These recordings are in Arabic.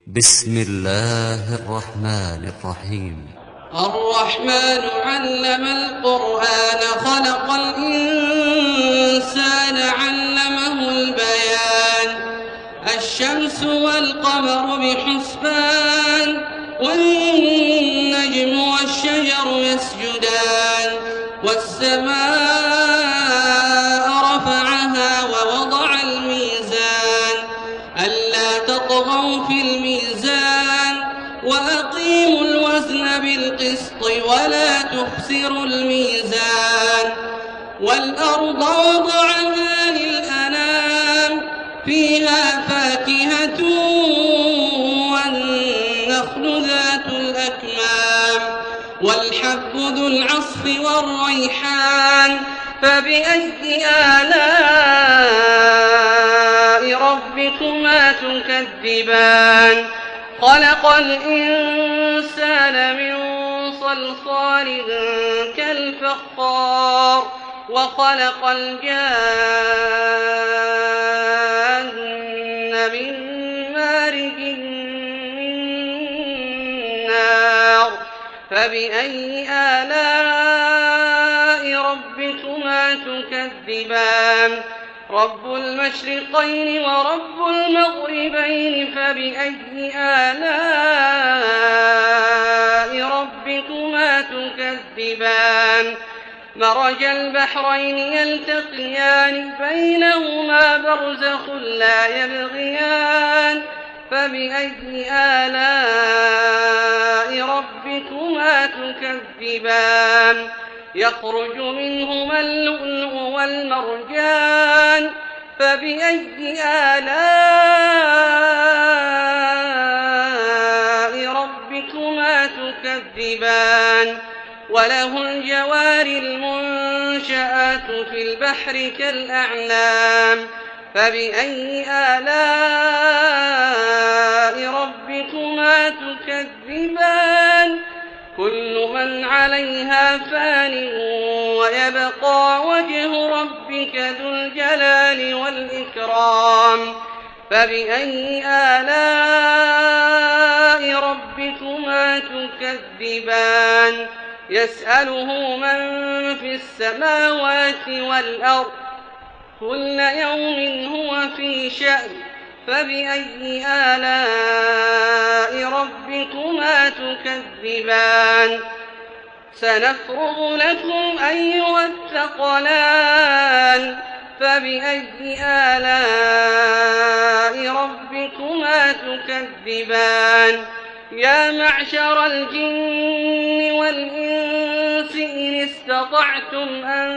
بسم الله الرحمن الرحيم. الرحمن علم القرآن خلق الإنسان علمه البيان. الشمس والقمر بحسبان والنجم والشجر يسجدان والسماء رفعها ووضع الميزان ألا تطغوا في الميزان وأقيموا الوزن بالقسط ولا تخسروا الميزان. والأرض وضعها للأنام فيها فاكهة والنخل ذات الأكمام والحب ذو العصف والريحان فبأي آلاء ربكما تكذبان. خلق الإنسان من صلصال كالفخار وخلق الجان من مارج من نار فبأي آلاء ربكما تكذبان. رب المشرقين ورب المغربين فبأي آلاء ربكما تكذبان. مرج البحرين يلتقيان بينهما برزخ لا يبغيان فبأي آلاء ربكما تكذبان. يخرج منهما اللؤلؤ والمرجان فبأي آلاء ربكما تكذبان. وله الجوار المنشآت في البحر كالأعلام فبأي آلاء ربكما تكذبان. كل من عليها فان ويبقى وجه ربك ذو الجلال والإكرام فبأي آلاء ربكما تكذبان. يسأله من في السماوات والأرض كل يوم هو في شأن فبأي آلاء ربكما تكذبان. سنفرغ لكم أيها الثقلان فبأي آلاء ربكما تكذبان. يا معشر الجن والإنس إن استطعتم أن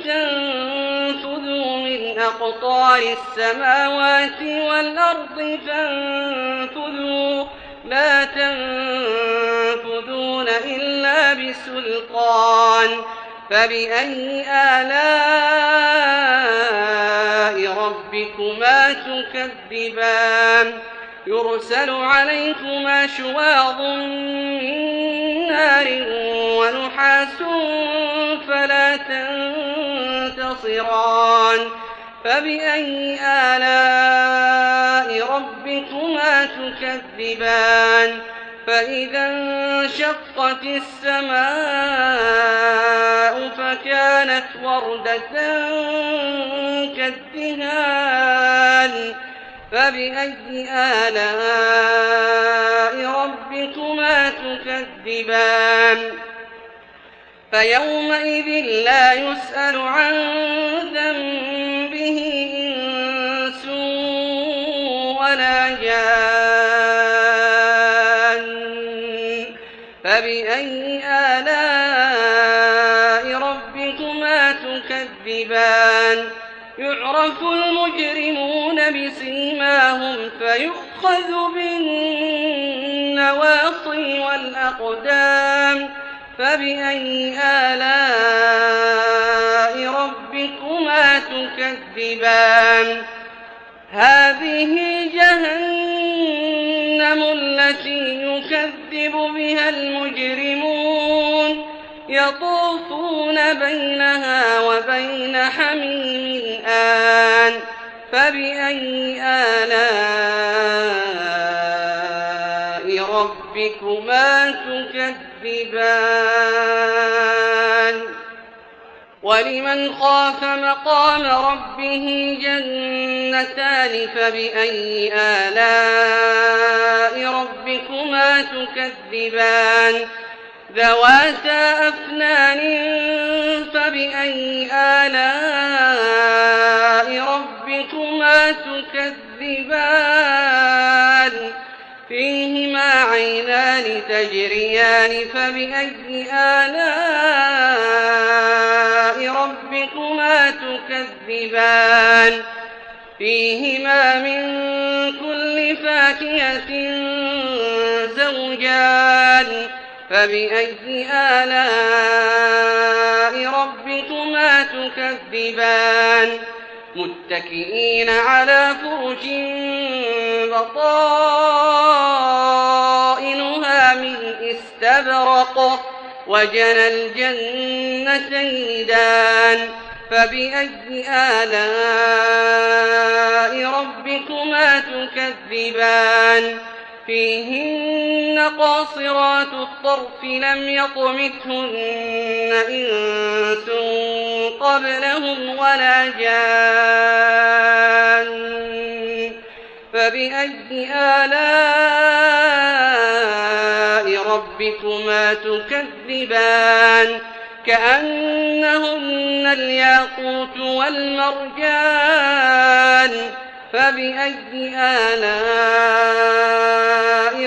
تنفذوا من أقطار السماوات والأرض فانفذوا لا تنفذون إلا بسلطان فبأي آلاء ربكما تكذبان. يرسل عليكما شواظ من نار ونحاس فلا تنتصران فبأي آلاء ربكما تكذبان. فإذا انشقت السماء فكانت وردة كالدهان فبأي آلاء ربكما تكذبان. فيومئذ لا يسأل عن ذنبه إنس ولا جان فبأي آلاء ربكما تكذبان. يعرف المجرمون بسيماهم فيؤخذ بالنواصي والأقدام فبأي آلاء ربكما تكذبان. هذه جهنم التي يكذب بها المجرمون يطوفون بينها وبين حميم آن فبأي آلاء ربكما تكذبان ولمن خاف مقام ربه جنتان فبأي آلاء ربكما تكذبان ذواتا أفنان فبأي آلاء ربكما تكذبان فيهما عينان تجريان فبأي آلاء ربكما تكذبان فيهما من كل فاكهة زوجان فبأي آلاء ربكما تكذبان متكئين على فرش بطائنها من استبرق وجنى الجنتين دان فبأي آلاء ربكما تكذبان فيهن قاصرات الطرف لم يطمثهن إنس قبلهم ولا جان فبأي آلاء ربكما تكذبان كأنهن الياقوت والمرجان فبأي آلاء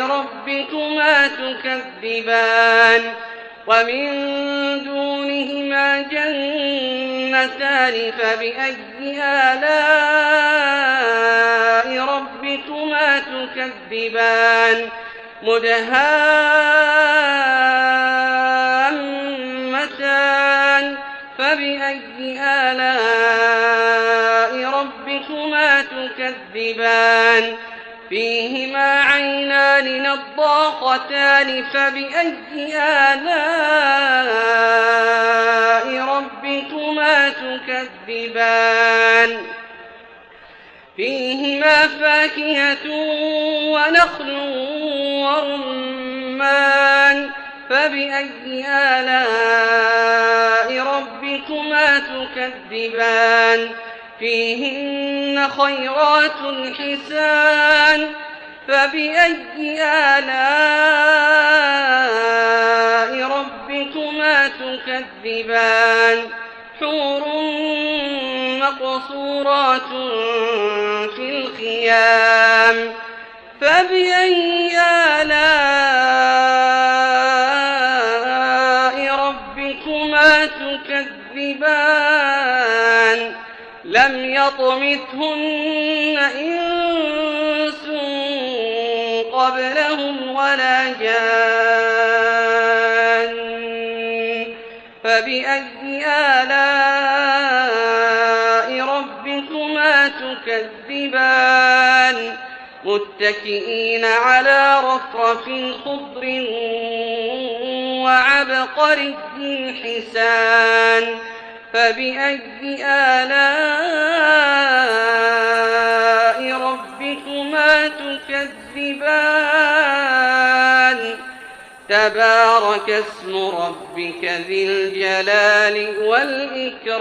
ربكما تكذبان ومن دونهما جنتان فبأي آلاء ربكما تكذبان مدهامتان فبأي آلاء ربكما تكذبان فيهما عينان نضاختان فبأي آلاء ربكما تكذبان فيهما فاكهة ونخل ورمان فبأي آلاء ربكما تكذبان فيهن خيرات حسان فبأي آلاء ربكما تكذبان حور مقصورات في الخيام فبأي آلاء ربكما تكذبان لم يطمثهن إنس قبلهم ولا جان فبأي آلاء ربكما تكذبان متكئين على رفرف خضر وعبقري حسان فبأي آلاء ربكما تكذبان تبارك اسم ربك ذي الجلال والإكرام